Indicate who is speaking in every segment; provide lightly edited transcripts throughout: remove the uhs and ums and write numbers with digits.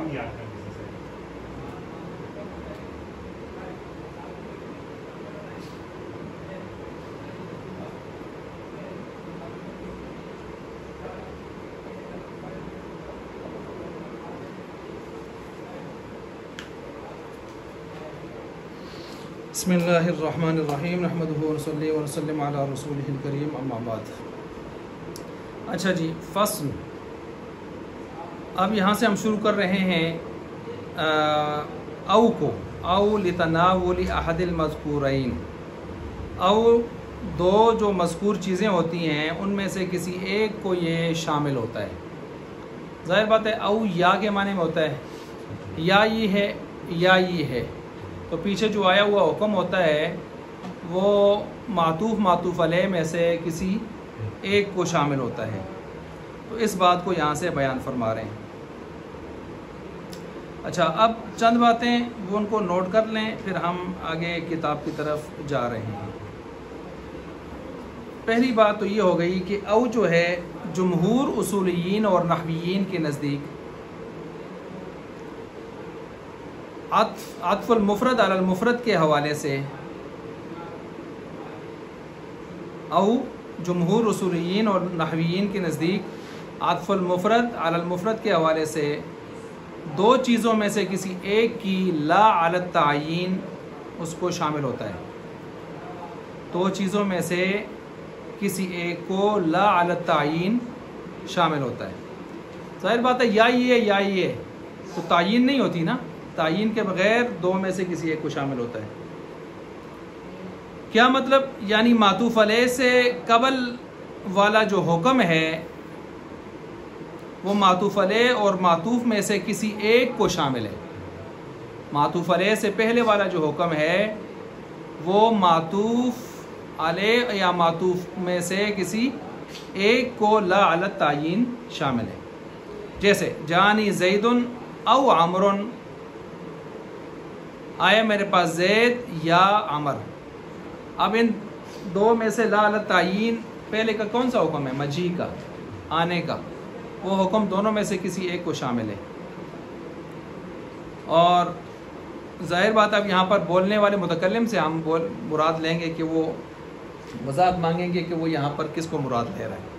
Speaker 1: نام یاد کر کسی سے.
Speaker 2: بسم اللہ الرحمن الرحیم نحمدہ ونصلی ونسلم علی رسولہ الکریم اما بعد. اچھا جی، فصل. اب یہاں سے ہم شروع کر رہے ہیں او کو. او لتناول احد المذکورین. او دو جو مذکور چیزیں ہوتی ہیں ان میں سے کسی ایک کو یہ شامل ہوتا ہے. ظاہر بات ہے او یا کے معنی میں ہوتا ہے، یا یہ ہے یا یہ ہے. تو پیچھے جو آیا ہوا حکم ہوتا ہے وہ معطوف علیہ میں سے کسی ایک کو شامل ہوتا ہے. تو اس بات کو یہاں سے بیان فرما رہے ہیں. اچھا، اب چند باتیں وہ ان کو نوٹ کر لیں، پھر ہم آگے کتاب کی طرف جا رہے ہیں. پہلی بات تو یہ ہو گئی کہ او جو ہے جمہور اصولیین اور نحویین کے نزدیک عطف المفرد علی المفرد کے حوالے سے، او جمہور اصولیین اور نحویین کے نزدیک عطف المفرد علی المفرد کے حوالے سے دو چیزوں میں سے کسی ایک کی لا علی التعیین اس کو شامل ہوتا ہے. دو چیزوں میں سے کسی ایک کو لا علی التعیین شامل ہوتا ہے. ظاہر بات ہے یا یہ ہے یا یہ ہے تو تعیین نہیں ہوتی نا. تعیین کے بغیر دو میں سے کسی ایک کو شامل ہوتا ہے. کیا مطلب؟ یعنی معطوف علیہ سے قبل والا جو حکم ہے وہ معطوف علیہ اور معطوف میں سے کسی ایک کو شامل ہے. معطوف علیہ سے پہلے والا جو حکم ہے وہ معطوف علیہ یا معطوف میں سے کسی ایک کو لا علی التعیین شامل ہے. جیسے جانی زید او عمر، آیا میرے پاس زید یا عمر. اب ان دو میں سے لا علی التعیین پہلے کا کون سا حکم ہے؟ مجیء کا، آنے کا. وہ حکم دونوں میں سے کسی ایک کو شامل ہے. اور ظاہر بات اب یہاں پر بولنے والے متکلم سے ہم مراد لیں گے کہ وہ وضاحت مانگیں گے کہ وہ یہاں پر کس کو مراد لے رہا ہے.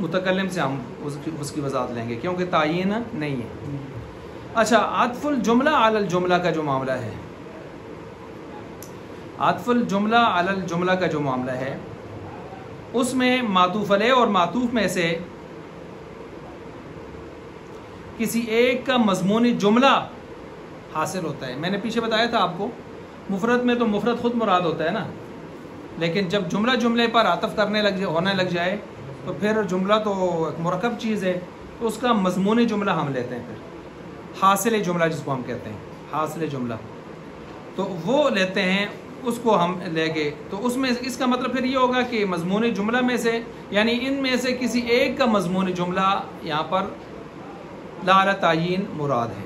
Speaker 2: متکلم سے ہم اس کی وضاحت لیں گے کیونکہ تعیین نہیں ہے. اچھا، عطف الجملہ علی الجملہ کا جو معاملہ ہے، عطف الجملہ علی الجملہ کا جو معاملہ ہے اس میں معطوف علیہ اور معطوف میں سے کسی ایک کا مضمون جملہ حاصل ہوتا ہے. میں نے پیچھے بتایا تھا آپ کو، مفرد میں تو مفرد خود مراد ہوتا ہے نا، لیکن جب جملہ جملے پر عطف ہونے لگ جائے تو پھر جملہ تو ایک مرکب چیز ہے، تو اس کا مضمون جملہ ہم لیتے ہیں. پھر حاصل جملہ جس کو ہم کہتے ہیں، حاصل جملہ، تو وہ لیتے ہیں، اس کو ہم لے گئے. تو اس میں اس کا مطلب پھر یہ ہوگا کہ مضمون جملہ میں سے، یعنی ان میں سے کسی ایک کا مضمون جملہ یہاں پر لا علی تعیین مراد ہے.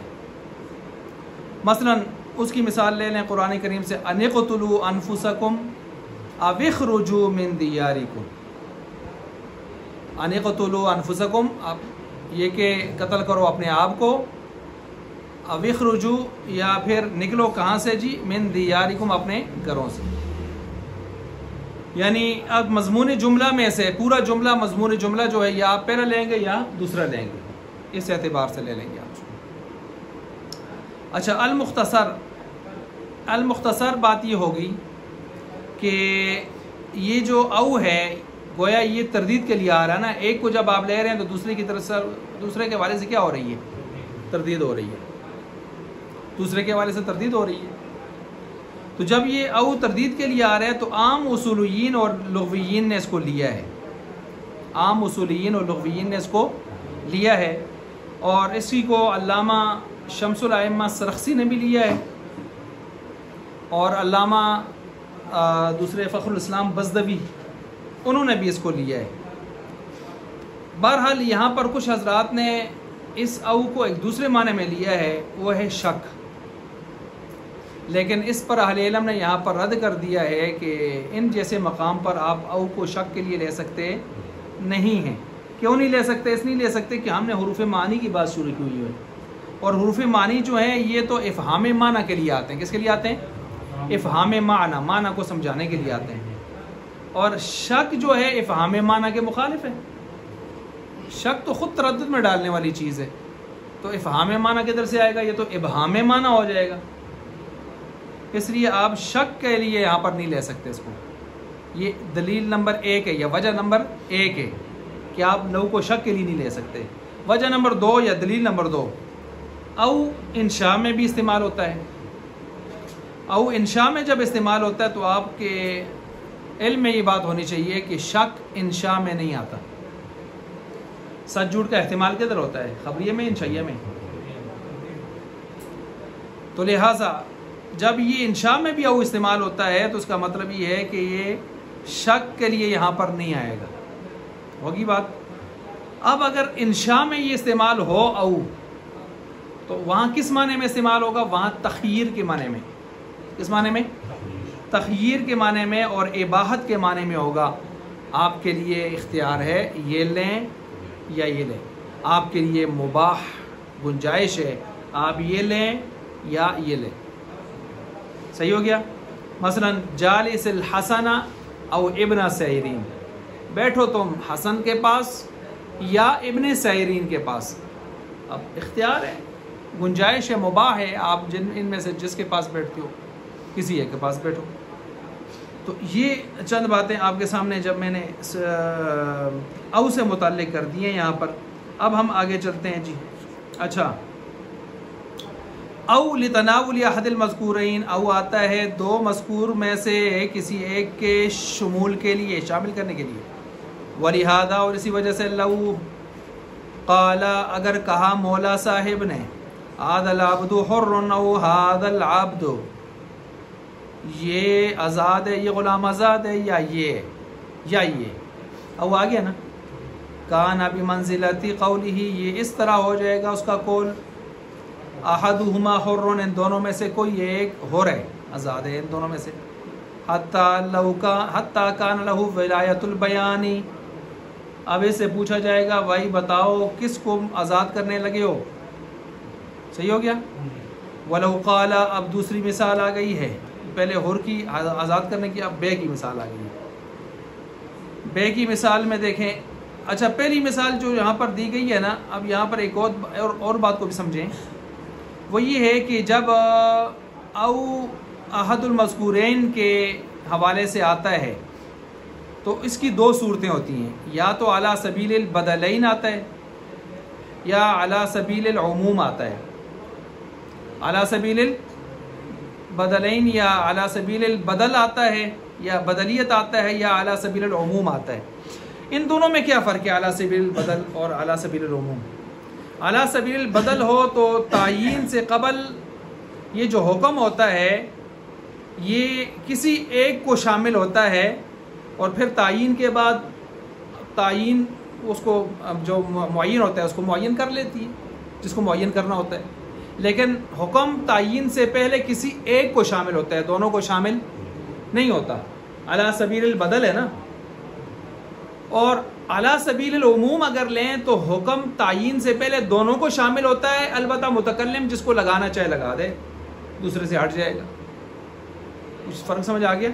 Speaker 2: مثلا اس کی مثال لے لیں قرآن کریم سے، ان اقتلوا انفسکم او اخرجوا من دیارکم. ان اقتلوا انفسکم، اب یہ کہ قتل کرو اپنے آپ کو، او اخرجوا یا پھر نکلو کہاں سے جی؟ من دیارکم، اپنے گھروں سے. یعنی اب مضمون جملہ میں سے پورا جملہ، مضمون جملہ جو ہے یا آپ پہلا لیں گے یا دوسرا لیں گے، اس اعتبار سے لے لیں گے آپ. اچھا، المختصر بات یہ ہوگی کہ یہ جو او ہے گویا یہ تردید کے لیے آ رہا ہے نا. ایک کو جب آپ لے رہے ہیں تو دوسرے کی طرف سے، دوسرے کے حوالے سے کیا ہو رہی ہے؟ تردید ہو رہی ہے. دوسرے کے حوالے سے تردید ہو رہی ہے. تو جب یہ او تردید کے لیے آ رہا ہے تو عام اصولیین اور لغویین نے اس کو لیا ہے. عام اصولیین اور لغویین نے اس کو لیا ہے، اور اسی کو علامہ شمس الائمہ سرخسی نے بھی لیا ہے، اور علامہ دوسرے فخر الاسلام بزدوی انہوں نے بھی اس کو لیا ہے. بہرحال یہاں پر کچھ حضرات نے اس او کو ایک دوسرے معنی میں لیا ہے، وہ ہے شک. لیکن اس پر اہل علم نے یہاں پر رد کر دیا ہے کہ ان جیسے مقام پر آپ او کو شک کے لیے لے سکتے نہیں ہیں، کیوں نہیں لے سکتے؟ اس لیے لے سکتے کہ ہم نے حروف معنی کی بات شروع کی ہوئی ہے، اور حروف معنی جو ہیں یہ تو افہام معنی کے لیے آتے ہیں. کس کے لیے آتے ہیں؟ افہام معنی، معنی کو سمجھانے کے لیے آتے ہیں. اور شک جو ہے افہام معنی کے مخالف ہے. شک تو خود تردد میں ڈالنے والی چیز ہے، تو افہام معنی کدھر سے آئے گا؟ یہ تو ابہام معنی ہو جائے گا. اس لیے آپ شک کے لیے یہاں پر نہیں لے سکتے اس کو. یہ دلیل نمبر 1 ہے، یا وجہ نمبر 1 ہے کہ آپ لوگوں کو شک کے لیے نہیں لے سکتے. وجہ نمبر 2 یا دلیل نمبر 2، او انشاء میں بھی استعمال ہوتا ہے. او انشاء میں جب استعمال ہوتا ہے تو آپ کے علم میں یہ بات ہونی چاہیے کہ شک انشاء میں نہیں آتا. سچ جھوٹ کا احتمال کدھر ہوتا ہے؟ خبریے میں، انشائیہ میں. تو لہٰذا جب یہ انشاء میں بھی او استعمال ہوتا ہے تو اس کا مطلب یہ ہے کہ یہ شک کے لیے یہاں پر نہیں آئے گا. ہوگی بات. اب اگر انشاء میں یہ استعمال ہو او، تو وہاں کس معنی میں استعمال ہوگا؟ وہاں تخییر کے معنی میں. کس معنی میں؟ تخییر کے معنی میں اور اباحت کے معنی میں ہوگا. آپ کے لیے اختیار ہے، یہ لیں یا یہ لیں. آپ کے لیے مباح گنجائش ہے، آپ یہ لیں یا یہ لیں. صحیح ہو گیا؟ مثلا جالس الحسن او ابن سیرین، بیٹھو تم حسن کے پاس یا ابن سیرین کے پاس. اب اختیار ہے، گنجائش ہے، مباح ہے، آپ ان میں سے جس کے پاس بیٹھتے ہو کسی ایک کے پاس بیٹھو. تو یہ چند باتیں آپ کے سامنے جب میں نے او سے متعلق کر دی ہیں یہاں پر. اب ہم آگے چلتے ہیں جی. اچھا، او لتناول احد المذکورین، او آتا ہے دو مذکور میں سے کسی ایک کے شمول کے لیے، شامل کرنے کے لیے. ولہذا، اور اسی وجہ سے، لو قال، اگر کہا مولا صاحب نے، هذا العبد حر او هذا العبد، یہ آزاد ہے، یہ غلام آزاد ہے، یا یہ او آ گیا نا. کان بمنزلۃ قولہ، یہ اس طرح ہو جائے گا اس کا قول، احدہما حر، ان دونوں میں سے کوئی ایک حر ہے، آزاد ہے ان دونوں میں سے. حتی کان لہ ولایۃ البیان، اب اس سے پوچھا جائے گا بھائی بتاؤ کس کو آزاد کرنے لگے ہو. صحیح ہو گیا. ولو قال، اب دوسری مثال آ گئی ہے، پہلے حر کی آزاد کرنے کی، اب بے کی مثال آ گئی ہے. بے کی مثال میں دیکھیں. اچھا، پہلی مثال جو یہاں پر دی گئی ہے نا، اب یہاں پر ایک اور بات کو بھی سمجھیں. وہ یہ ہے کہ جب او احد المذکورین کے حوالے سے آتا ہے تو اس کی دو صورتیں ہوتی ہیں، یا تو علی سبیل البدلین آتا ہے یا علی سبیل العموم آتا ہے. علی سبیل البدلین یا علی سبیل البدل آتا ہے، یا بدلیت آتا ہے، یا علی سبیل العموم آتا ہے. ان دونوں میں کیا فرق ہے، علی سبیل البدل اور علی سبیل العموم؟ علی سبیل البدل ہو تو تعیین سے قبل یہ جو حکم ہوتا ہے یہ کسی ایک کو شامل ہوتا ہے، اور پھر تعیین کے بعد تعیین اس کو جو معین ہوتا ہے اس کو معین کر لیتی ہے، جس کو معین کرنا ہوتا ہے. لیکن حکم تعیین سے پہلے کسی ایک کو شامل ہوتا ہے، دونوں کو شامل نہیں ہوتا. علی سبیل البدل ہے نا. اور علی سبیل العموم اگر لیں تو حکم تعیین سے پہلے دونوں کو شامل ہوتا ہے، البتہ متکلم جس کو لگانا چاہے لگا دے، دوسرے سے ہٹ جائے گا. کچھ فرق سمجھ آ گیا؟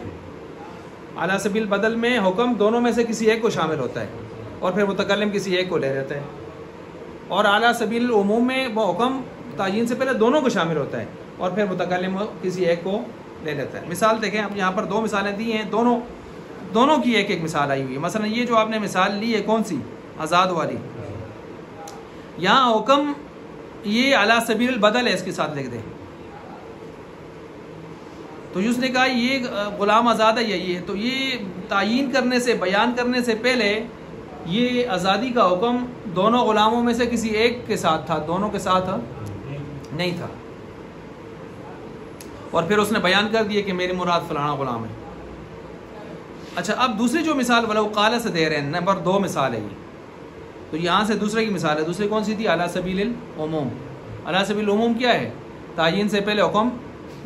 Speaker 2: علی سبیل البدل میں حکم دونوں میں سے کسی ایک کو شامل ہوتا ہے اور پھر متکلم کسی ایک کو لے لیتا ہے، اور اعلیٰ سبیل العموم میں وہ حکم تعیین سے پہلے دونوں کو شامل ہوتا ہے اور پھر متکلم کسی ایک کو لے لیتا ہے. مثال دیکھیں، اب یہاں پر دو مثالیں دی ہیں، دونوں کی ایک ایک مثال آئی ہوئی ہے. مثلا یہ جو آپ نے مثال لی ہے کون سی؟ آزاد والی. یہاں حکم یہ اعلیٰ سبیل البدل ہے، اس کے ساتھ لکھ دیں. تو اس نے کہا یہ غلام آزاد ہے یا یہ، تو یہ تعیین کرنے سے، بیان کرنے سے پہلے یہ آزادی کا حکم دونوں غلاموں میں سے کسی ایک کے ساتھ تھا، دونوں کے ساتھ نہیں تھا. اور پھر اس نے بیان کر دیا کہ میری مراد فلانا غلام ہے. اچھا، اب دوسری جو مثال ولو قال سے دے رہے ہیں، نمبر 2 مثال ہے یہ. تو یہاں سے دوسرے کی مثال ہے. دوسری کون سی تھی؟ اعلیٰ سبیل العموم. اعلیٰ سبیل العموم کیا ہے؟ تعیین سے پہلے حکم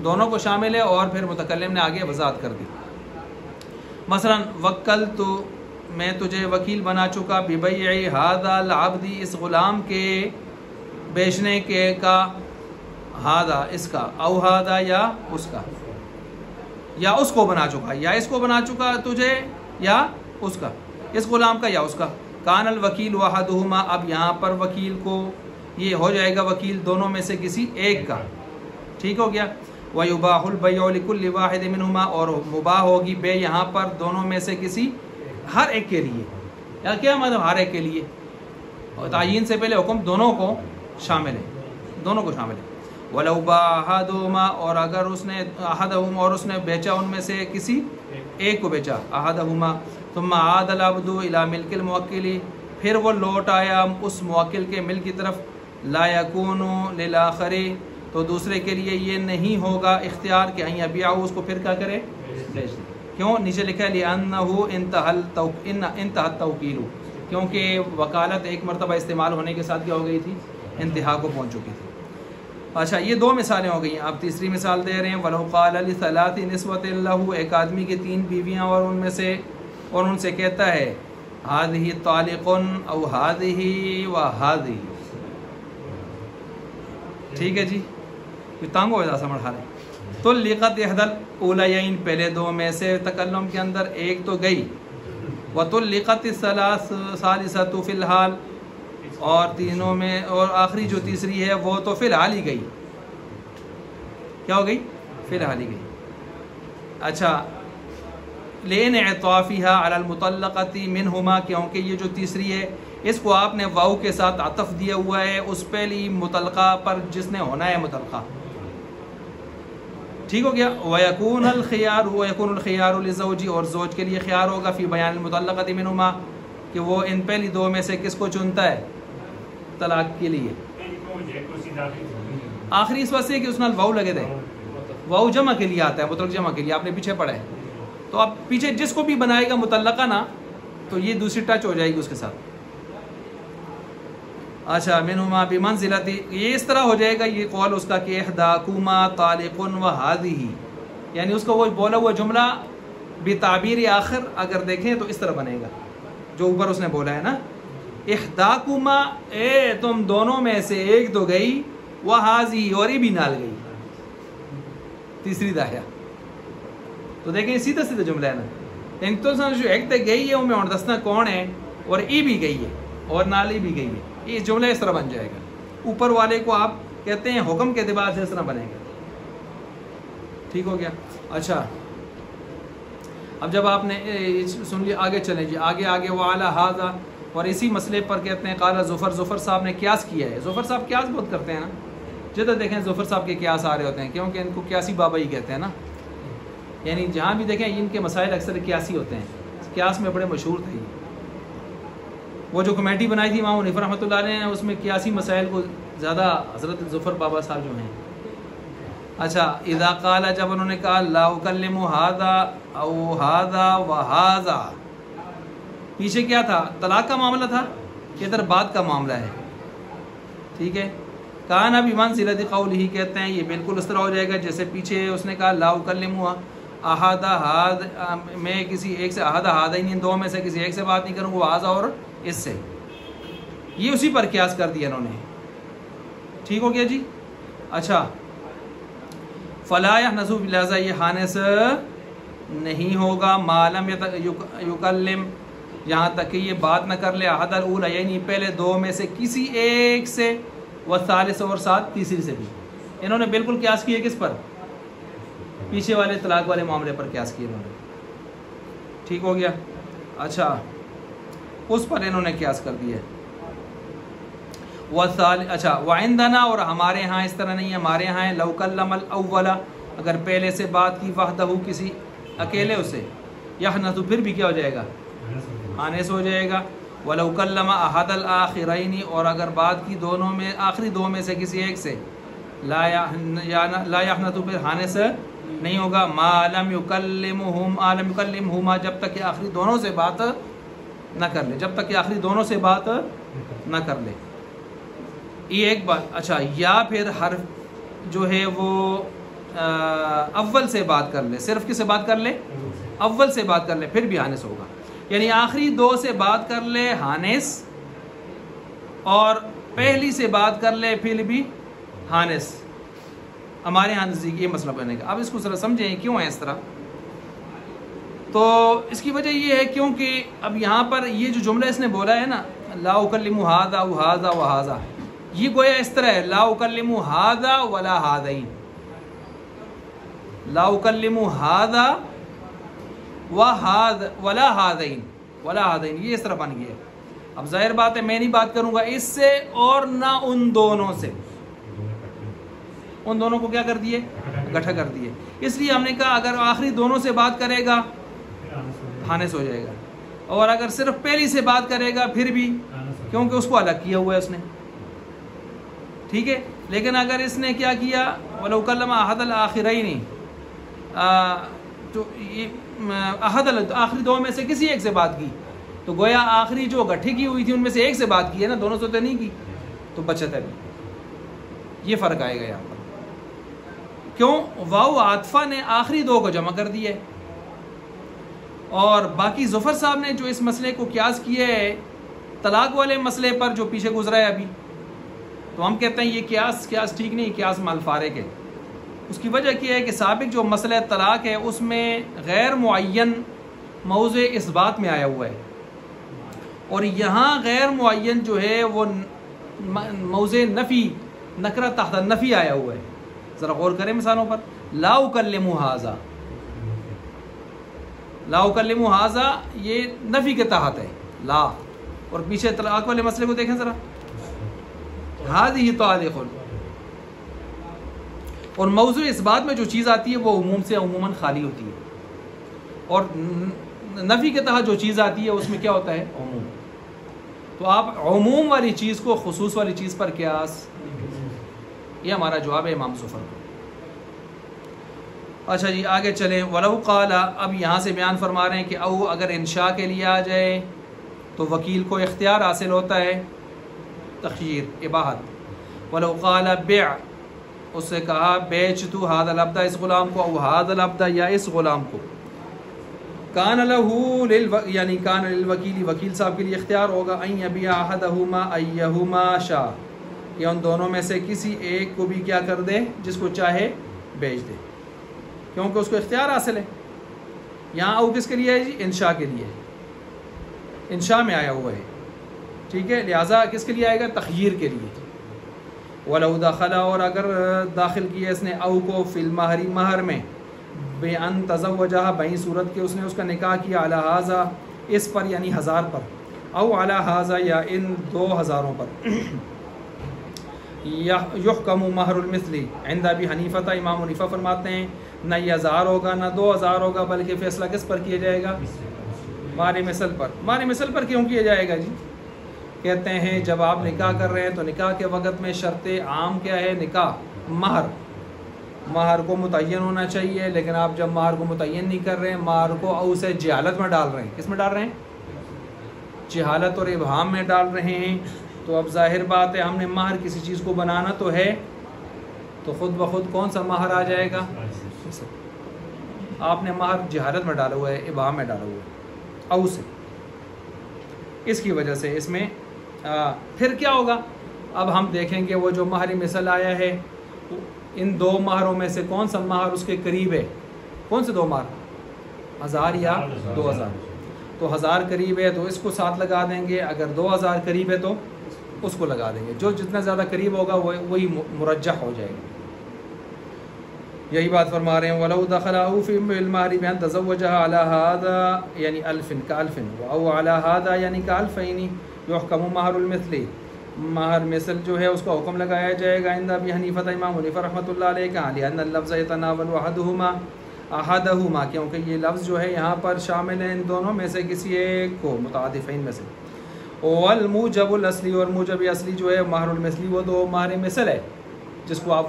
Speaker 2: دونوں کو شامل ہے اور پھر متکلم نے آگے وضاحت کر دی. مثلا وکلت میں تجھے وکیل بنا چکا ببیع ھذا العبد اس غلام کے بیچنے کے کا ھذا اس کا او ھذا یا اس کا یا اس کو بنا چکا یا اس کو بنا چکا تجھے یا اس کا اس غلام کا یا اس کا کان الوکیل احدہما اب یہاں پر وکیل کو یہ ہو جائے گا وکیل دونوں میں سے کسی ایک کا ٹھیک ہو گیا وَيُبَاحُ الْبَيْعُ لِكُلِّ وَاحِدٍ مِّنْهُمَا اور مباح ہوگی بے یہاں پر دونوں میں سے کسی ہر ایک کے لیے یا کیا مطلب ہر ایک کے لیے اور تعین سے پہلے حکم دونوں کو شامل ہے دونوں کو شامل ہے وَلَوْ بَاعَ أَحَدُهُمَا اور اگر اس نے أَحَدَهُمْ اور اس نے بیچا ان میں سے کسی ایک کو بیچا أَحَدَهُمَا ثُمَّ عَادَ الْعَبْدُ إِلَى مِلْكِ الْمُوَكِّلِ پھر وہ لوٹ آیا اس موکل کے ملک کی طرف لا يَكُونُ لِلْآخَرِ تو دوسرے کے لیے یہ نہیں ہوگا اختیار کہ ان یبیعہ اس کو پھر کیا کرے بیچ دے کیوں نیچے لکھا ہے لِأَنَّهُ انتہى التوکیل کیونکہ وکالت ایک مرتبہ استعمال ہونے کے ساتھ کیا ہو گئی تھی انتہا کو پہنچ چکی تھی اچھا یہ دو مثالیں ہو گئی ہیں اب تیسری مثال دے رہے ہیں وَلَوْ قَالَ لِثَلَاثِ نِسْوَةٍ لَهُ ایک آدمی کے 3 بیویاں اور ان میں سے اور ان سے کہتا ہے هَذِهِ طَالِقٌ أَوْ هَذِهِ وَهَذِهِ ٹھیک ہے جی یہ تانگ ہو جاتا سمجھ رہے تو لِقَتْ اِحْدَى الْأُولَيَيْن پہلے دو میں سے تکلم کے اندر ایک تو گئی وَطُلِّقَتِ الثَّالِثَةُ فِي الْحَالِ اور تینوں میں اور آخری جو تیسری ہے وہ تو فی الحال ہی گئی کیا ہو گئی فی الحال ہی گئی اچھا لین اعطافیہ علی المطلقۃ منہما کیونکہ یہ جو تیسری ہے اس کو آپ نے واو کے ساتھ عطف دیا ہوا ہے اس پہلی مطلقہ پر جس نے ہونا ہے مطلقہ ٹھیک ہو گیا وَيَكُونَ الْخِيَارُ لِلزَّوْجِ اور زوج کے لیے خیار ہوگا فی بیان المطلقۃ منہما کہ وہ ان پہلی دو میں سے کس کو چنتا ہے طلاق کے لیے آخری اس واسطے کہ اس نال واو لگے دے واو جمع کے لیے آتا ہے مطلق جمع کے لیے آپ نے پیچھے پڑھا ہے تو آپ پیچھے جس کو بھی بنائے گا مطلقہ نا تو یہ دوسری ٹچ ہو جائے گی اس کے ساتھ اچھا منہما بمنزلۃ یہ اس طرح ہو جائے گا یہ قول اس کا کہ احداکما طالق وہذہ یعنی اس کا وہ بولا ہوا جملہ بتعبیر آخر اگر دیکھیں تو اس طرح بنے گا جو اوپر اس نے بولا ہے نا احداکما اے تم دونوں میں سے ایک تو گئی وہذہ اور یہ بھی نال گئی تیسری داہیا تو دیکھیں سیدھا سیدھا جملہ ہے نا لیکن تو جو ایک تے گئی ہے وہ میں اور دسنا کون ہے اور ای بھی گئی ہے اور نالی بھی گئی ہے یہ جملہ اس طرح بن جائے گا اوپر والے کو آپ کہتے ہیں حکم کے اعتبار سے اس طرح بنے گا ٹھیک ہو گیا اچھا اب جب آپ نے سن لیا آگے چلیں جی آگے وعلی ھذا اور اسی مسئلے پر کہتے ہیں قال ظفر صاحب نے قیاس کیا ہے ظفر صاحب قیاس بہت کرتے ہیں نا جدھر دیکھیں ظفر صاحب کے قیاس آ رہے ہوتے ہیں کیونکہ ان کو قیاسی بابا ہی کہتے ہیں نا یعنی جہاں بھی دیکھیں ان کے مسائل اکثر قیاسی ہوتے ہیں قیاس میں بڑے مشہور تھے وہ جو کمیٹی بنائی تھی امام حنیفہ رحمۃ اللہ علیہ نے اس میں قیاسی مسائل کو زیادہ حضرت ظفر بابا صاحب جو ہیں اچھا اذا قال جب انہوں نے کہا لا اکلم ھذا او ھذا وھذا پیچھے کیا تھا طلاق کا معاملہ تھا ادھر بات کا معاملہ ہے ٹھیک ہے کان بمنزلۃ قولہ کہتے ہیں یہ بالکل اس طرح ہو جائے گا جیسے پیچھے اس نے کہا لا اکلم احد میں کسی ایک سے احد ہذین دو میں سے کسی ایک سے بات نہیں کروں گا ھذا اور اس سے یہ اسی پر قیاس کر دیا انہوں نے ٹھیک ہو گیا جی اچھا فلا يحنث بلہذا یہ حانث نہیں ہوگا ما لم یکلم یہاں تک کہ یہ بات نہ کر لے احد الاولی یعنی پہلے دو میں سے کسی ایک سے والثالث اور ساتھ تیسری سے بھی انہوں نے بالکل قیاس کیے کس پر پیچھے والے طلاق والے معاملے پر قیاس کیے انہوں نے ٹھیک ہو گیا اچھا اس پر انہوں نے قیاس کر دیا اچھا وعندنا اور ہمارے ہاں اس طرح نہیں ہمارے ہاں ہے لو کلم الاول اگر پہلے سے بات کی وحدہ کسی اکیلے اسے یحنث پھر بھی کیا ہو جائے گا حانث ہو جائے گا ولو کلم احد الاخرین اور اگر بات کی دونوں میں آخری دو میں سے کسی ایک سے لا یحنث پھر حانث نہیں ہوگا ما لم یکلمہما جب تک کہ آخری دونوں سے بات نہ کر لے جب تک کہ آخری دونوں سے بات نہ کر لے یہ ایک بات اچھا یا پھر حرف جو ہے وہ اول سے بات کر لے صرف کس سے بات کر لے اول سے بات کر لے پھر بھی حانث ہوگا یعنی آخری دو سے بات کر لے ہانس اور پہلی سے بات کر لے پھر بھی ہانس، ہمارے یہاں نزدیک یہ مسئلہ بنے گا۔ اب اس کو ذرا سمجھیں کیوں ہے اس طرح۔ تو اس کی وجہ یہ ہے کیونکہ اب یہاں پر یہ جو جملہ اس نے بولا ہے نا، لا اکلم ھذا وھذا وھذا، یہ گویا اس طرح ہے، لا اکلم ھذا ولا ھذین، لا اکلم ھذا ولا ھذین ولا ھذین، یہ اس طرح بن گیا ہے۔ اب ظاہر بات ہے میں نہیں بات کروں گا اس سے اور نہ ان دونوں سے، ان دونوں کو کیا کر دیے؟ اکٹھا کر دیے۔ اس لیے ہم نے کہا اگر آخری دونوں سے بات کرے گا ہانس ہو جائے گا، اور اگر صرف پہلی سے بات کرے گا پھر بھی، کیونکہ اس کو الگ کیا ہوا ہے اس نے، ٹھیک ہے۔ لیکن اگر اس نے کیا کیا، وَلَوْ كَلَّمَ أَحَدَ الْآخِرَيْنِ، تو احد آخری دو میں سے کسی ایک سے بات کی، تو گویا آخری جو گٹھی کی ہوئی تھی ان میں سے ایک سے بات کی ہے نا، دونوں سے تو نہیں کی، تو بچت ہے۔ یہ فرق آئے گا یہاں پر، کیوں؟ واو عاطفہ نے آخری دو کو جمع کر دیا ہے، اور باقی ظفر صاحب نے جو اس مسئلے کو قیاس کیا ہے طلاق والے مسئلے پر جو پیچھے گزرا ہے ابھی، تو ہم کہتے ہیں یہ قیاس ٹھیک نہیں، قیاس مع الفارق ہے۔ اس کی وجہ کیا ہے کہ سابق جو مسئلہ طلاق ہے اس میں غیر معین موضع اس بات میں آیا ہوا ہے، اور یہاں غیر معین جو ہے وہ موضع نفی، نکرہ تحت نفی آیا ہوا ہے۔ ذرا غور کریں مثالوں پر، لا اکلم ھذا، لا اکلم ھذا یہ نفی کے تحت ہے لا، اور پیچھے طلاق والے مسئلے کو دیکھیں ذرا، ھذہ طالق، اور موضوع اس بات میں جو چیز آتی ہے وہ عموم سے عموماً خالی ہوتی ہے، اور نفی کے تحت جو چیز آتی ہے اس میں کیا ہوتا ہے؟ عموم۔ تو آپ عموم والی چیز کو خصوص والی چیز پر قیاس، یہ ہمارا جواب ہے امام ظفر کو۔ اچھا جی آگے چلیں، ولو قال، اب یہاں سے بیان فرما رہے ہیں کہ او اگر انشاء کے لیے آ جائے تو وکیل کو اختیار حاصل ہوتا ہے، تخییر، اباحت۔ ولو قال بیع، اس سے کہا بیچ تو ھذا العبد، اس غلام کو، او ھذا العبد، یا اس غلام کو، کان لہ یعنی کان للوکیل، وکیل صاحب کے لیے اختیار ہوگا، ان یبیع احدہما ایہما شاء، یا ان دونوں میں سے کسی ایک کو بھی کیا کر دے، جس کو چاہے بیچ دے، کیونکہ اس کو اختیار حاصل ہے۔ یہاں او کس کے لیے ہے جی؟ انشاء کے لیے، انشاء میں آیا ہوا ہے، ٹھیک ہے، لہٰذا کس کے لیے آئے گا؟ تخییر کے لیے۔ وَلَوْ دَخَلَ، اور اگر داخل کیا اس نے او کو، فی المہر، مہر میں، بِأَن تَزَوَّجَهَا، بہی صورت کے اس نے اس کا نکاح کیا، عَلَى هَذَا، اس پر یعنی 1000 پر، او عَلَى هَذَا، یا ان 2000 پر، یحکم مہر المثل عند ابی حنیفہ، امام حنیفہ فرماتے ہیں نہ یہ 1000 ہوگا نہ 2000 ہوگا، بلکہ فیصلہ کس پر کیا جائے گا؟ مہر مثل پر۔ مہر مثل پر کیوں کیا جائے گا جی؟ کہتے ہیں جب آپ نکاح کر رہے ہیں تو نکاح کے وقت میں شرط عام کیا ہے؟ نکاح، مہر کو متعین ہونا چاہیے، لیکن آپ جب مہر کو متعین نہیں کر رہے ہیں، مہر کو او سے جہالت میں ڈال رہے ہیں۔ کس میں ڈال رہے ہیں؟ جہالت اور ابہام میں ڈال رہے ہیں۔ تو اب ظاہر بات ہے ہم نے مہر کسی چیز کو بنانا تو ہے، تو خود بخود کون سا مہر آ جائے گا؟ آپ نے مہر جہالت میں ڈالا ہوا ہے، ابہام میں ڈالا ہوا ہے، او سے، اس کی وجہ سے اس میں پھر کیا ہوگا؟ اب ہم دیکھیں گے وہ جو مہر مثل آیا ہے، ان دو مہروں میں سے کون سا مہر اس کے قریب ہے؟ کون سے دو مہر؟ 1000 یا 2000؟ تو 1000 قریب ہے تو اس کو ساتھ لگا دیں گے، اگر 2000 قریب ہے تو اس کو لگا دیں گے، جو جتنا زیادہ قریب ہوگا وہی مرجح ہو جائے گا۔ یہی بات فرما رہے ہیں، وَلَوْ دَخَلَ أَوْ فِي الْمَهْرِ بِأَنْ تَزَوَّجَهَا عَلَى هَذَا یعنی ألف كألف، أو عَلَى هذا یعنی كألفين، يحكم مہر المثل، مہر مثل جو ہے اس کا حکم لگایا جائے گا عند ابی حنیفہ، امام حنیفہ رحمۃ اللہ علیہ کا، لأن اللفظ يتناول أحدهما، کیونکہ یہ لفظ جو ہے یہاں پر شامل ہے ان دونوں میں سے کسی ایک کو، متعاطفین میں سے۔ والموجب الاصلی، اور موجب اصلی جو ہے مہر المثلی، وہ تو مہر مثل ہے جس کو آپ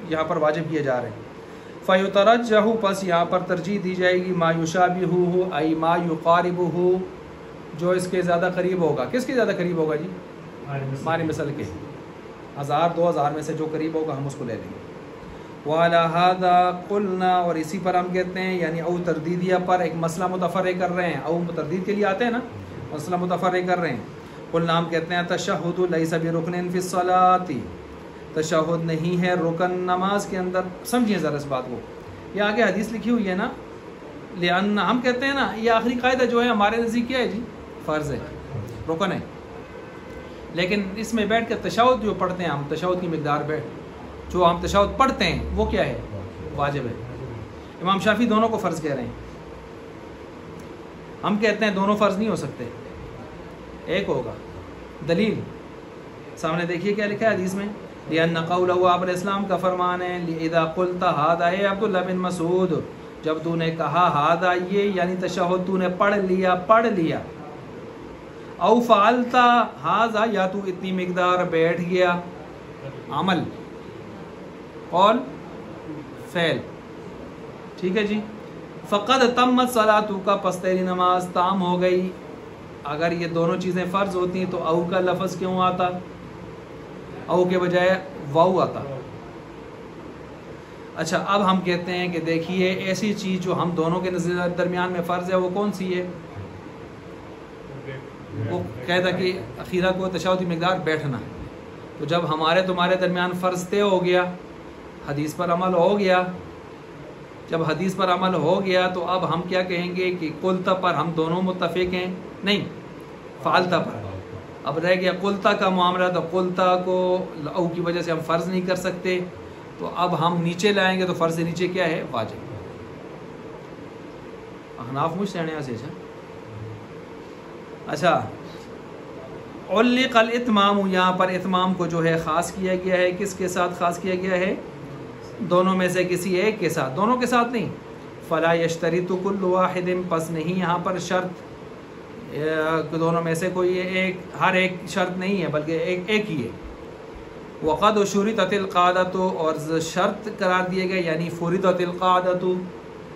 Speaker 2: یہاں پر واجب کیے جا رہے ہیں۔ فیترجح، پس یہاں پر ترجیح دی جائے گی، ما یشابہہ ای ما یقاربہ، جو اس کے زیادہ قریب ہوگا۔ کس کے زیادہ قریب ہوگا جی؟ مہر مثل کے، 1000 2000 میں سے جو قریب ہوگا ہم اس کو لے لیں گے۔ وعلی ھذا قلنا، اور اسی پر ہم کہتے ہیں، یعنی او تردیدیہ پر ایک مسئلہ متفرع کر رہے ہیں، او تردید کے لیے آتے ہیں نا، مسئلہ متفرع کر رہے ہیں. قلنا ہم کہتے ہیں تشہد لیس برکن فی الصلاۃ، تشہد نہیں ہے رکن نماز کے اندر. سمجھیے ذرا اس بات کو، یہ آگے حدیث لکھی ہوئی ہے نا، لأن ہم کہتے ہیں نا یہ آخری قاعدہ جو ہے ہمارے نزدیک کیا ہے جی، فرض ہے، رکن ہے. لیکن اس میں بیٹھ کے تشہد جو پڑھتے ہیں ہم، تشہد کی مقدار بیٹھ جو ہم تشہد پڑھتے ہیں وہ کیا ہے، واجب ہے. امام شافعی دونوں کو فرض کہہ رہے ہیں، ہم کہتے ہیں دونوں فرض نہیں ہو سکتے، ایک ہوگا. دلیل سامنے دیکھیے کیا لکھا ہے حدیث میں، لأن قوله آپ علیہ السلام کا فرمان ہے، اذا قلت ھذا اے عبداللہ بن مسعود، جب تو نے کہا ھذا یہ یعنی تشہد تو نے پڑھ لیا، او فعلت ھذا یا تو اتنی مقدار بیٹھ گیا، عمل قول فعل، ٹھیک ہے جی. فقد تمت صلاتک، پس تیری نماز تام ہو گئی. اگر یہ دونوں چیزیں فرض ہوتی ہیں تو او کا لفظ کیوں آتا، او کے بجائے واو آتا. اچھا اب ہم کہتے ہیں کہ دیکھیے ایسی چیز جو ہم دونوں کے درمیان میں فرض ہے وہ کون سی ہے، وہ قاعدہ کہ اخیرہ کو تشہد کی مقدار بیٹھنا. تو جب ہمارے تمہارے درمیان فرض طے ہو گیا، حدیث پر عمل ہو گیا، جب حدیث پر عمل ہو گیا تو اب ہم کیا کہیں گے کہ قلتا پر ہم دونوں متفق ہیں، نہیں فعلتا پر. اب رہ گیا قلتا کا معاملہ، تو قلتا کو او کی وجہ سے ہم فرض نہیں کر سکتے، تو اب ہم نیچے لائیں گے تو فرض سے نیچے کیا ہے، واجب. احناف مجھ سے سے اچھا علق الاتمام، یہاں پر اتمام کو جو ہے خاص کیا گیا ہے، کس کے ساتھ خاص کیا گیا ہے، دونوں میں سے کسی ایک کے ساتھ، دونوں کے ساتھ نہیں. فلا یشترط کل واحد، پس نہیں یہاں پر شرط دونوں میں سے کوئی ایک، ہر ایک شرط نہیں ہے بلکہ ایک ہی ہے. وقد شرطت القعدۃ، اور شرط قرار دیے گئے یعنی فرضت القعدۃ،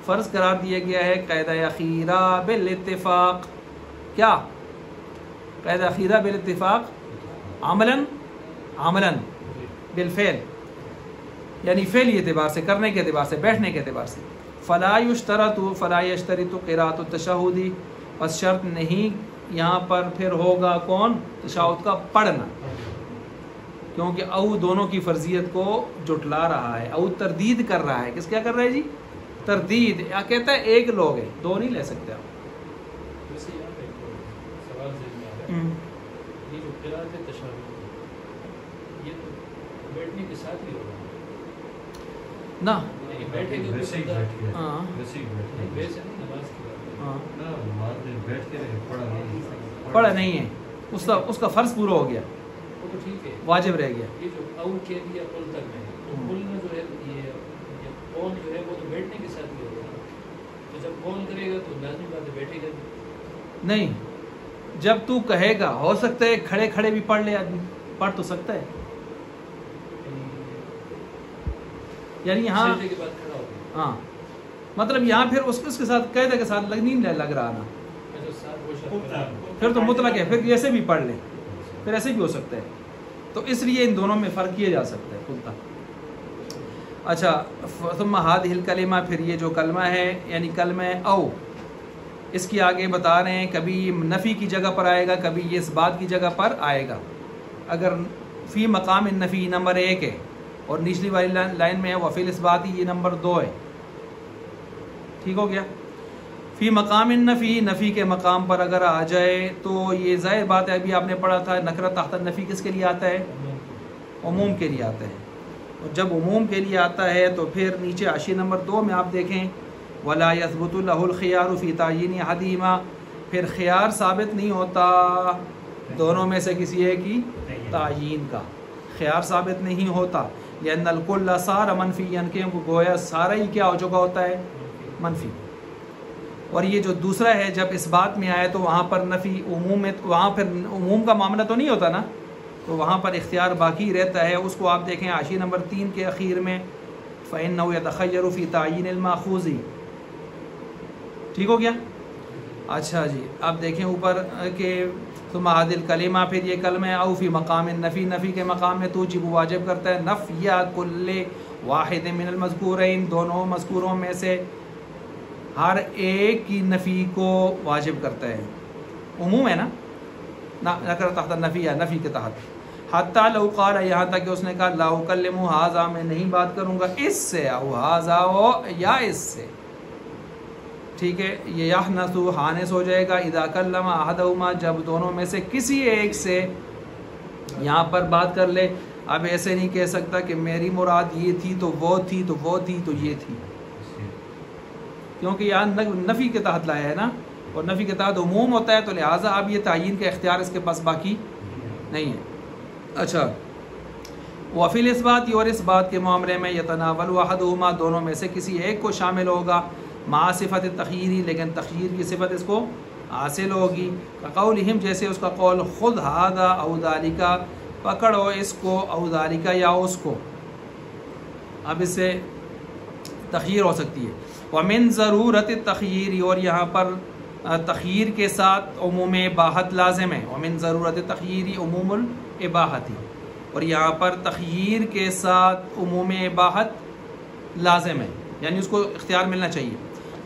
Speaker 2: فرض قرار دیا گیا ہے قاعدہ اخیرہ بالاتفاق. کیا قاعدہ اخیرہ بالاتفاق، عملاً بالفعل، یعنی فعلی اعتبار سے، کرنے کے اعتبار سے، بیٹھنے کے اعتبار سے. فلا یشترط قراءۃ التشہد، پس شرط نہیں یہاں پر پھر ہوگا کون، تشہد کا پڑھنا، کیونکہ او دونوں کی فرضیت کو جٹلا رہا ہے، او تردید کر رہا ہے. کس کیا کر رہا ہے جی، تردید. یا کہتا ہے ایک لوگ ہے، دو نہیں لے سکتے آپ.
Speaker 1: یہ جو قراءت تشہد یہ تو بیٹھنے کے ساتھ ہی ہوگا
Speaker 2: نا،
Speaker 1: بیٹھے گا
Speaker 2: ہاں پڑھا نہیں ہے، اس کا فرض پورا ہو گیا،
Speaker 1: تو ٹھیک ہے،
Speaker 2: واجب رہ گیا.
Speaker 1: یہ جو او کے لیا قل تک میں تو قلنا جو ہے یہ قول جو ہے وہ تو بیٹھنے کے ساتھ ہی ہوگا، تو جب قول کرے گا تو لازمی بات ہے بیٹھے گا
Speaker 2: نہیں. جب تو کہے گا، ہو سکتا ہے کھڑے کھڑے بھی پڑھ لے آدمی، پڑھ تو سکتا ہے، یعنی یہاں ہاں مطلب یہاں پھر اس کے ساتھ قاعدہ کے ساتھ نہیں لگ رہا نا، پھر تو مطلق ہے، پھر ایسے بھی پڑھ لیں، پھر ایسے بھی ہو سکتا ہے. تو اس لیے ان دونوں میں فرق کیا جا سکتا ہے کلتا. اچھا ثم هذه الکلمہ، پھر یہ جو کلمہ ہے یعنی کلمہ او، اس کی آگے بتا رہے ہیں کبھی نفی کی جگہ پر آئے گا، کبھی یہ اس بات کی جگہ پر آئے گا. اگر فی مقام النفی نمبر 1 ہے اور نچلی والی لائن میں ہے وفی الاثبات یہ نمبر 2 ہے، ٹھیک ہو گیا. فی مقام النفی، نفی کے مقام پر اگر آ جائے تو یہ ظاہر بات ہے، ابھی آپ نے پڑھا تھا نکرہ تحت النفی کس کے لیے آتا ہے، عموم کے لیے آتا ہے. اور جب عموم کے لیے آتا ہے تو پھر نیچے حاشیہ نمبر 2 میں آپ دیکھیں ولا یثبت له الخيار في تعیین احدهما، پھر خیار ثابت نہیں ہوتا دونوں میں سے کسی ایک کی تعیین کا، خیار ثابت نہیں ہوتا. لأن الکل صار منفیا، کیونکہ گویا سارا ہی کیا ہو چکا ہوتا ہے، منفی. اور یہ جو دوسرا ہے جب اس بات میں آئے تو وہاں پر نفی عموم میں، وہاں پھر عموم کا معاملہ تو نہیں ہوتا نا، تو وہاں پر اختیار باقی رہتا ہے. اس کو آپ دیکھیں حاشیہ نمبر 3 کے اخیر میں فإنه يتخير في تعیین الماخوذ، ٹھیک ہو گیا. اچھا جی اب دیکھیں اوپر کہ ثم هذه الکلمہ، پھر یہ کلمہ او فی مقام النفی، نفی کے مقام میں توجب واجب کرتا ہے نفی کل واحد من المذکورین دونوں مذکوروں میں سے ہر ایک کی نفی کو واجب کرتا ہے. عموم ہے نا نکرہ تحت نفی یا نفی کے تحت. حتی لو قال یہاں تک کہ اس نے کہا لا اکلم ھذا میں نہیں بات کروں گا اس سے او ھذا یا اس سے. ٹھیک ہے یہ یحنث حانث ہو جائے گا اذا کلم احدہما جب دونوں میں سے کسی ایک سے یہاں پر بات کر لے. اب ایسے نہیں کہہ سکتا کہ میری مراد یہ تھی تو وہ تھی تو وہ تھی تو یہ تھی کیونکہ یہاں نفی کے تحت لایا ہے نا اور نفی کے تحت عموم ہوتا ہے تو لہٰذا اب یہ تعین کا اختیار اس کے پاس باقی نہیں ہے. اچھا وفی اس بات اور اس بات کے معاملے میں یتناول احدہما دونوں میں سے کسی ایک کو شامل ہوگا مع صفت تخیری لیکن تخیر کی صفت اس کو حاصل ہوگی. قولہم جیسے اس کا قول خذ ھذا او ذالک پکڑو اس کو او ذالک یا اس کو. اب اس سے تخیر ہو سکتی ہے. ومن ضرورت التخیر اور یہاں پر تخیر کے ساتھ عموم اباحت لازم ہے. ومن ضرورت تخیر عموم الاباحتی اور یہاں پر تخیر کے ساتھ عموم اباحت لازم ہے یعنی اس کو اختیار ملنا چاہیے.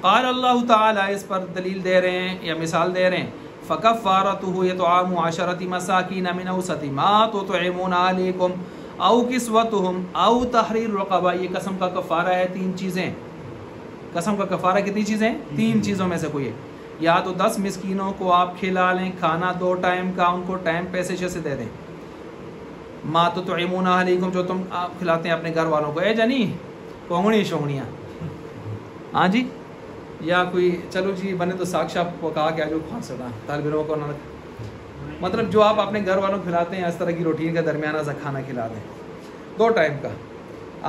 Speaker 2: قال اللہ تعالیٰ اس پر دلیل دے رہے ہیں یا مثال دے رہے ہیں فکفارتہ اطعام عشرۃ مساکین من اوسط ما تطعمون علیکم او کسوتہم او تحریر رقبہ. یہ قسم کا کفارہ ہے 3 چیزیں. قسم کا کفارہ کتنی چیزیں 3 چیزوں میں سے کوئی ہے. یا تو 10 مسکینوں کو آپ کھلا لیں کھانا 2 ٹائم کا ان کو ٹائم پیسے سے دے دیں. ما تطعمون علیکم جو تم آپ کھلاتے ہیں اپنے گھر والوں کو. جانی کونگڑی شونگڑیاں ہاں جی یا کوئی چلو جی بنے تو ساگ شاپ پکا کے آجو کھا سکتا طالب علموں کو مطلب جو آپ اپنے گھر والوں کو کھلاتے ہیں اس طرح کی روٹین کا درمیانہ سا کھانا کھلا دیں 2 ٹائم کا.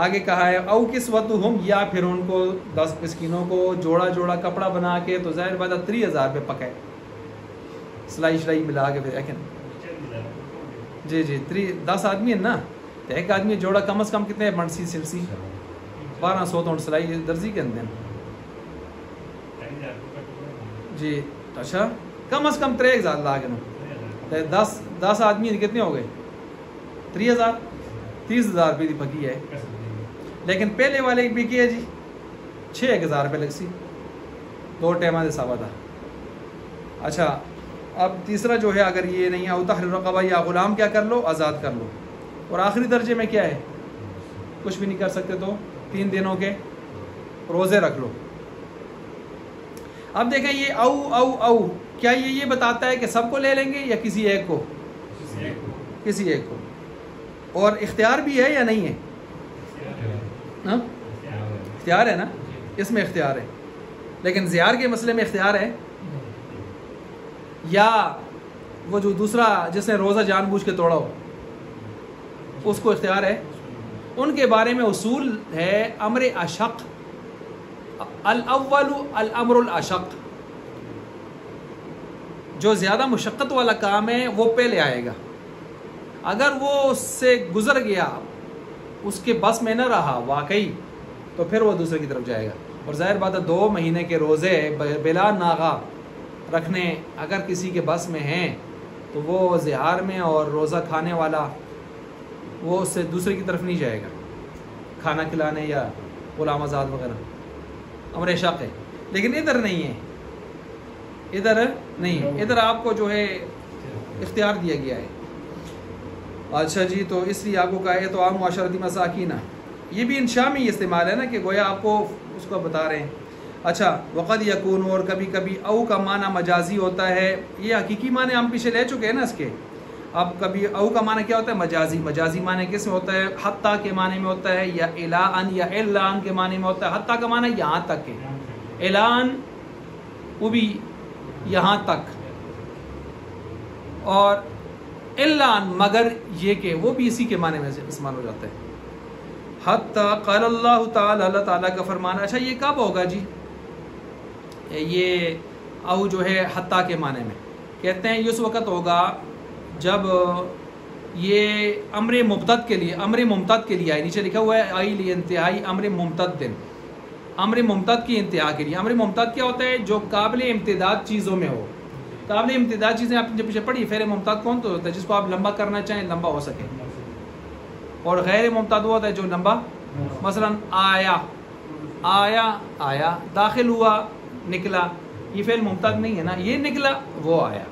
Speaker 2: آگے کہا ہے او کسوتہم یا پھر ان کو 10 مسکینوں کو جوڑا جوڑا کپڑا بنا کے تو ظاہر بات ہے 3000 روپے پکائے سلائی شلائی ملا کے پھر جی 10 آدمی ہیں نا تو ایک آدمی جوڑا کم از کم کتنے منسی سلسی 1200 تو سلائی درزی کے اندر جی. اچھا کم از کم 3000 لاگے 10 آدمی کتنے ہو گئے 30,000 30,000 روپے کی پکی ہے. لیکن پہلے والے بھی کیا جی 6,000 روپے لگ سی 2 ٹائمہ سے ثابت تھا. اچھا اب تیسرا جو ہے اگر یہ نہیں او تحریر رقبہ یا غلام کیا کر لو آزاد کر لو. اور آخری درجے میں کیا ہے کچھ بھی نہیں کر سکتے تو 3 دنوں کے روزے رکھ لو. اب دیکھیں یہ او کیا یہ بتاتا ہے کہ سب کو لے لیں گے یا کسی ایک کو کسی ایک کو. اور اختیار بھی ہے یا نہیں ہے اختیار ہے نا اس میں اختیار ہے لیکن زیار کے مسئلے میں اختیار ہے یا وہ جو دوسرا جس نے روزہ جان بوجھ کے توڑا ہو اس کو اختیار ہے. ان کے بارے میں اصول ہے امر اشق الاول الامر الاشق. جو زیادہ مشقت والا کام ہے وہ پہلے آئے گا. اگر وہ اس سے گزر گیا اس کے بس میں نہ رہا واقعی تو پھر وہ دوسرے کی طرف جائے گا. اور ظاہر بات ہے 2 مہینے کے روزے بلا ناغا رکھنے اگر کسی کے بس میں ہیں تو وہ زہار میں اور روزہ کھانے والا وہ اس سے دوسرے کی طرف نہیں جائے گا کھانا کھلانے یا غلام آزاد وغیرہ امر شق ہے. لیکن ادھر نہیں ہے ادھر آپ کو جو ہے اختیار دیا گیا ہے. اچھا جی تو اس لیے آپ کو کہا ہے تو عام معاشرتی مساکین یہ بھی انشاء میں استعمال ہے نا کہ گویا آپ کو اس کو بتا رہے ہیں. اچھا وقد یکون اور کبھی کبھی او کا معنی مجازی ہوتا ہے. یہ حقیقی معنی ہم پیچھے لے چکے ہیں نا اس کے. اب کبھی او کا معنی کیا ہوتا ہے مجازی معنی کس میں ہوتا ہے حتیٰ کے معنی میں ہوتا ہے یا اعلان یا اعلان کے معنی میں ہوتا ہے. حتیٰ کا معنی یہاں تک ہے اعلان وہ بھی یہاں تک اور اعلان مگر یہ کہ وہ بھی اسی کے معنی میں سے استعمال ہو جاتا ہے. حتیٰ قال اللہ تعالیٰ اللہ تعالیٰ کا فرمانا. اچھا یہ کب ہوگا جی یہ او جو ہے حتیٰ کے معنی میں کہتے ہیں اس وقت ہوگا جب یہ امر ممتد کے لیے آئی. نیچے لکھا ہوا ہے آئی لی انتہائی امر ممتد دن امر ممتد کی انتہا کے لیے. امر ممتد کیا ہوتا ہے جو قابل امتداد چیزوں میں ہو. قابل امتداد چیزیں آپ نے پیچھے پڑھی فعل ممتد کون تو ہوتا ہے جس کو آپ لمبا کرنا چاہیں لمبا ہو سکے اور غیر ممتد وہ ہوتا ہے جو لمبا مثلاً آیا آیا آیا، داخل ہوا نکلا، یہ فعل ممتد نہیں ہے نا، یہ نکلا وہ آیا.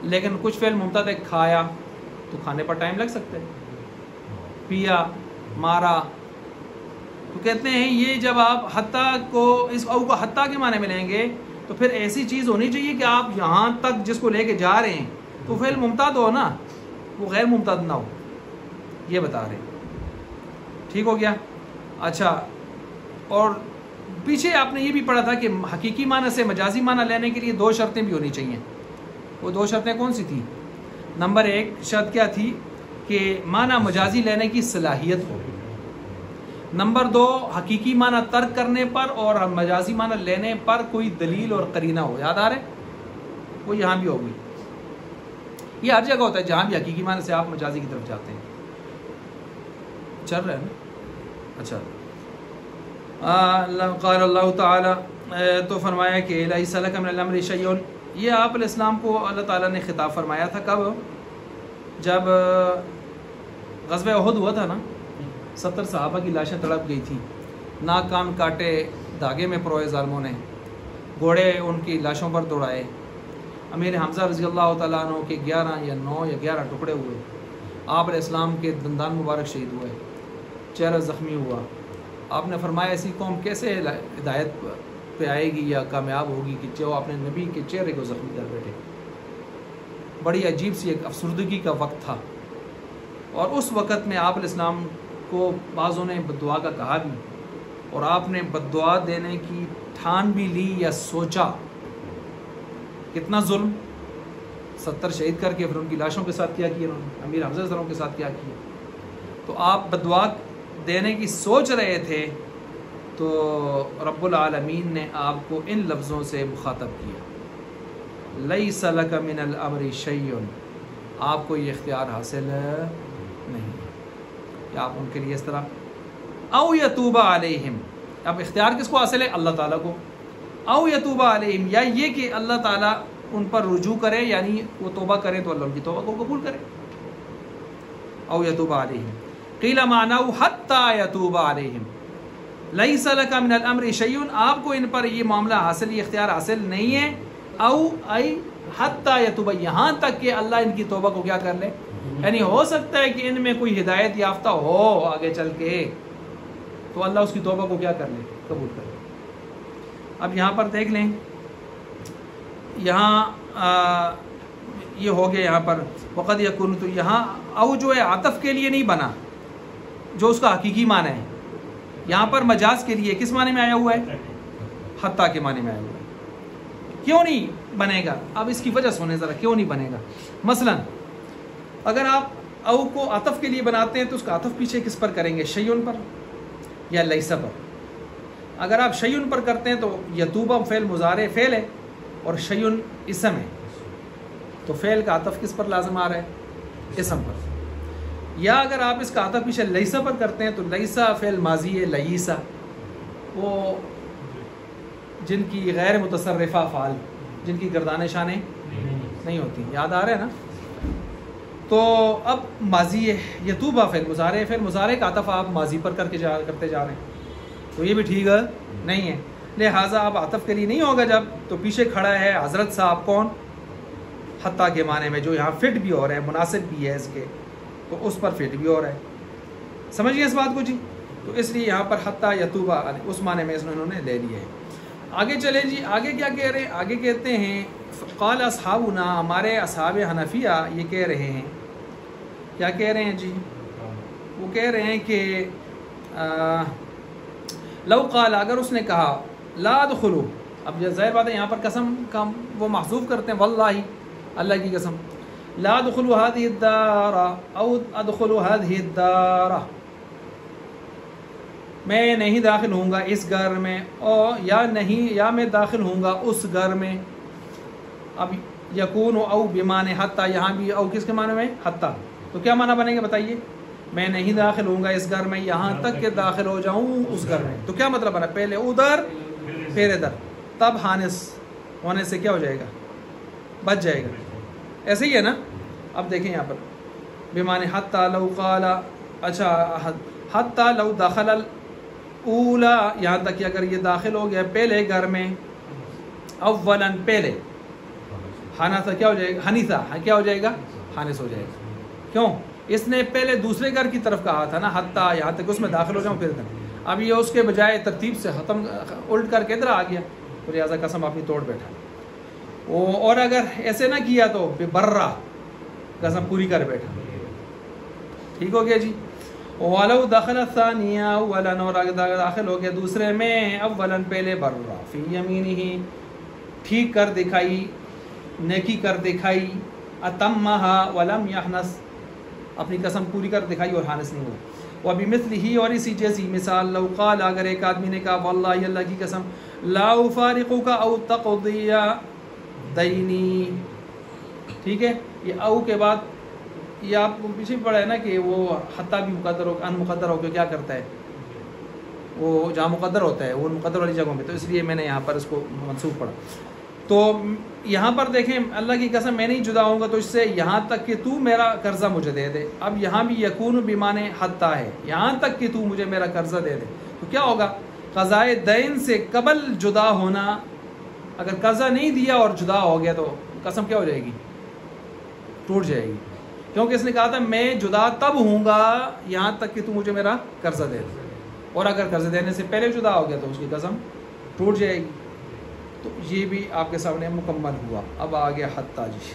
Speaker 2: لیکن کچھ فعل ممتد ہے، کھایا تو کھانے پر ٹائم لگ سکتا ہے، پیا، مارا. تو کہتے ہیں یہ جب آپ حتیٰ کو اس او کو حتیٰ کے معنی میں لیں گے تو پھر ایسی چیز ہونی چاہیے کہ آپ یہاں تک جس کو لے کے جا رہے ہیں تو فعل ممتد ہو نا، وہ غیر ممتد نہ ہو، یہ بتا رہے ہیں. ٹھیک ہو گیا. اچھا، اور پیچھے آپ نے یہ بھی پڑھا تھا کہ حقیقی معنی سے مجازی معنی لینے کے لیے 2 شرطیں بھی ہونی چاہیے. وہ 2 شرطیں کون سی تھیں؟ نمبر 1 شرط کیا تھی کہ معنی مجازی لینے کی صلاحیت ہو. نمبر 2 حقیقی معنی ترک کرنے پر اور مجازی معنی لینے پر کوئی دلیل اور قرینہ ہو. یاد آ رہے؟ وہ یہاں بھی ہوگی. یہ ہر جگہ ہوتا ہے جہاں بھی حقیقی معنی سے آپ مجازی کی طرف جاتے ہیں. چل رہے ہیں نا؟ اچھا. قال اللہ تعالی، تو فرمایا کہ لیس لک من الامر شیء. یہ آپ علیہ السلام کو اللہ تعالیٰ نے خطاب فرمایا تھا کب؟ جب غزوہ احد ہوا تھا نا، 70 صحابہ کی لاشیں تڑپ گئی تھیں، ناک کان کاٹے دھاگے میں پروئے ظالموں نے، گھوڑے ان کی لاشوں پر دوڑائے. امیر حمزہ رضی اللہ تعالیٰ عنہ کے 11 یا 9 یا 11 ٹکڑے ہوئے. آپ علیہ السلام کے دندان مبارک شہید ہوئے، چہرہ زخمی ہوا. آپ نے فرمایا ایسی قوم کیسے ہدایت پہ آئے گی یا کامیاب ہوگی کہ جو اپنے نبی کے چہرے کو زخمی کر بیٹھے. بڑی عجیب سی ایک افسردگی کا وقت تھا، اور اس وقت میں آپ علیہ السلام کو بعضوں نے بددعا کا کہا بھی، اور آپ نے بددعا دینے کی ٹھان بھی لی یا سوچا. کتنا ظلم، 70 شہید کر کے پھر ان کی لاشوں کے ساتھ کیا کیا، انہوں نے امیر حمزہ صلی اللہ علیہ وسلم کے ساتھ کیا کیا. تو آپ بددعا دینے کی سوچ رہے تھے تو رب العالمین نے آپ کو ان لفظوں سے مخاطب کیا، لیس لک من الامر شیء. آپ کو یہ اختیار حاصل نہیں کہ آپ ان کے لیے اس طرح او یتوب علیہم. اب اختیار کس کو حاصل ہے؟ اللہ تعالیٰ کو. او یتوب علیہم، یا یہ کہ اللہ تعالیٰ ان پر رجوع کرے، یعنی وہ توبہ کرے تو اللہ ان کی توبہ کو قبول کرے. او یتوب علیہم. قیل معناه حتی یتوب علیہم. لیس لک من الامر شیء، آپ کو ان پر یہ معاملہ حاصل، یہ اختیار حاصل نہیں ہے. او ای حتی یتوب، یہاں تک کہ اللہ ان کی توبہ کو کیا کر لے. یعنی ہو سکتا ہے کہ ان میں کوئی ہدایت یافتہ ہو آگے چل کے، تو اللہ اس کی توبہ کو کیا کر لے، قبول کر لے. اب یہاں پر دیکھ لیں، یہاں یہ ہو گیا یہاں پر وقد یکون. تو یہاں او جو ہے عطف کے لیے نہیں بنا جو اس کا حقیقی معنی ہے، یہاں پر مجاز کے لیے کس معنی میں آیا ہوا ہے؟ حتیٰ کے معنی میں آیا ہوا ہے. کیوں نہیں بنے گا؟ اب اس کی وجہ سنیں ذرا کیوں نہیں بنے گا. مثلا اگر آپ او کو عطف کے لیے بناتے ہیں تو اس کا عطف پیچھے کس پر کریں گے؟ شیون پر یا لیسا پر. اگر آپ شیون پر کرتے ہیں تو یتوبہ فعل مضارع فعل ہے اور شیون اسم ہے، تو فعل کا عطف کس پر لازم آ رہا ہے؟ اسم پر. یا اگر آپ اس کا عطف پیچھے لیسا پر کرتے ہیں تو لیسا فعل ماضی ہے، لیسا وہ جن کی غیر متصرفہ افعال، جن کی گردانیں شانیں نہیں ہوتی. یاد آ رہا ہے نا؟ تو اب ماضی ہے، یتوبہ فعل مضارع، فعل مضارع کا عطف آپ ماضی پر کرتے جا رہے ہیں، تو یہ بھی ٹھیک نہیں ہے. لہٰذا اب عطف کے لیے نہیں ہوگا جب، تو پیچھے کھڑا ہے حضرت صاحب کون؟ حتیٰ کے معنی میں، جو یہاں فٹ بھی ہو رہا ہے، مناسب بھی ہے اس کے، تو اس پر فٹ بھی ہو رہا ہے. سمجھ گئے اس بات کو جی؟ تو اس لیے یہاں پر حتیٰ یتوبہ اس معنی میں انہوں نے لے لیا ہے. آگے چلیں جی، آگے کیا کہہ رہے ہیں؟ آگے کہتے ہیں قال اصحابنا، ہمارے اصحاب حنفیہ یہ کہہ رہے ہیں، کیا کہہ رہے ہیں جی؟ وہ کہہ رہے ہیں کہ لو قال، اگر اس نے کہا لا ادخلوا، اب ظاہر بات ہے یہاں پر قسم کا وہ محذوف کرتے ہیں، واللہ اللہ کی قسم، لا ادخلوا هذه الدار او ادخلوا هذه الدار، میں نہیں داخل ہوں گا اس گھر میں، اور یا نہیں، یا میں داخل ہوں گا اس گھر میں. اب یکون او بمعنی حتی، یہاں بھی او کس کے معنی میں؟ حتی. تو کیا معنی بنے گا بتائیے؟ میں نہیں داخل ہوں گا اس گھر میں یہاں تک کہ داخل ہو جاؤں اس گھر میں. تو کیا مطلب بنا؟ پہلے ادھر پھر ادھر، تب حانس ہونے سے کیا ہو جائے گا؟ بچ جائے گا. ایسے ہی ہے نا؟ اب دیکھیں یہاں پر بمعنی حتی لو قال، اچھا حتی لو دخل الاولا، یہاں تک کہ اگر یہ داخل ہو گیا پہلے گھر میں، اولا پہلے، حنث کیا ہو جائے گا، حنیثہ کیا ہو جائے گا، حانث ہو جائے گا. کیوں؟ اس نے پہلے دوسرے گھر کی طرف کہا تھا نا، حتیٰ یہاں تک اس میں داخل ہو جاؤں پھر دن. اب یہ اس کے بجائے ترتیب سے ختم الٹ کر کے ادھر آ گیا، تو لہٰذا قسم اپنی توڑ بیٹھا. اور اگر ایسے نہ کیا تو برا قسم پوری کر بیٹھا. ٹھیک ہو گیا جی. وَلَوْ دَخَلَ الثَّانِيَ أَوَّلًا، اور اگر داخل ہو گیا دوسرے میں اولاً پہلے، برا فی یمینہ ٹھیک کر دکھائی، نیکی کر دکھائی، اتمہا ولم یحنث اپنی قسم پوری کر دکھائی اور حانث نہیں ہوا. وبمثلہ اور اسی جیسی مثال، لو قال اگر ایک آدمی نے کہا واللہ اللہ کی قسم، لا افارقک او تقضی دینی. ٹھیک ہے، یہ او کے بعد یہ آپ کو پیچھے پڑھا ہے نا کہ وہ حتیٰ بھی مقدر ہو ان مقدر ہو کے کیا کرتا ہے، وہ جہاں مقدر ہوتا ہے وہ مقدر والی جگہوں میں، تو اس لیے میں نے یہاں پر اس کو منصوب پڑھا. تو یہاں پر دیکھیں اللہ کی قسم میں نہیں جدا ہوں گا تو اس سے یہاں تک کہ تو میرا قرضہ مجھے دے دے. اب یہاں بھی یکون بمانے حتیٰ ہے، یہاں تک کہ تو مجھے میرا قرضہ دے دے. تو کیا ہوگا، قضائے دین سے قبل جدا ہونا. اگر قرضہ نہیں دیا اور جدا ہو گیا تو قسم کیا ہو جائے گی، ٹوٹ جائے گی. کیونکہ اس نے کہا تھا میں جدا تب ہوں گا یہاں تک کہ تو مجھے میرا قرضہ دے دے، اور اگر قرضہ دینے سے پہلے جدا ہو گیا تو اس کی قسم ٹوٹ جائے گی. تو یہ بھی آپ کے سامنے مکمل ہوا. اب آ گیا حتیٰ جی.